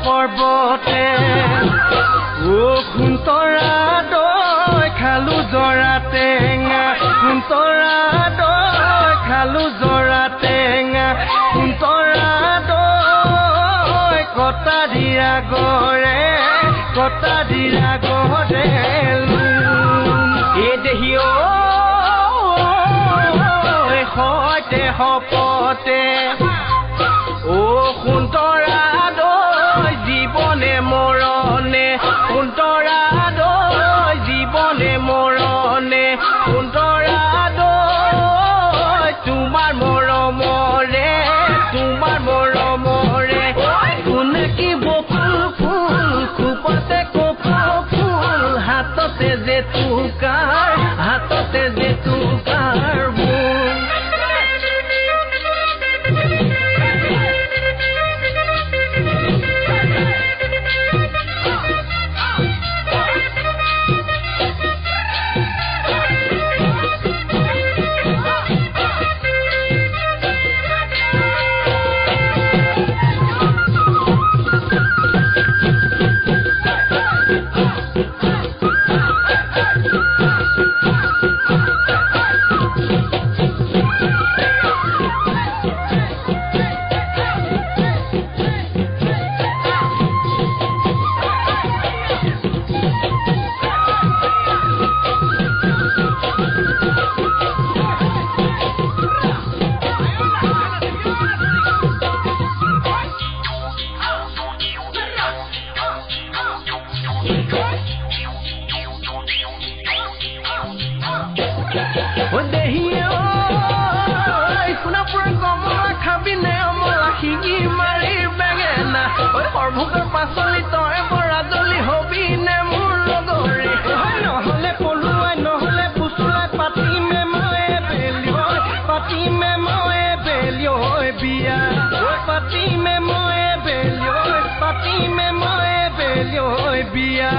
পৰ্বতে ও খুন্তৰা দৈ খালো জৰা টেঙা খুন্তৰা দৈ খালো জৰা টেঙা খুন্তৰা দৈ কটা দিয়া গৰে এ দেহি সৈতে হপতে ও খুন্তৰা জীবনে মৰণে সুন্তৰা দৈ জীবনে মৰণে সুন্তৰা দৈ তোমাৰ মৰমৰে কোনে কি বকুল ফুল খুপতে কপৌ ফুল হাততে যে তুকাৰ সৰ্বভোগৰ পাচলি তই বৰাজলি হবি নে মোৰ লগৰে নহলে পলুৱাই নহলে পুচুৱাই পাতিমে মই বিয়া পাতিমে মই বিয়া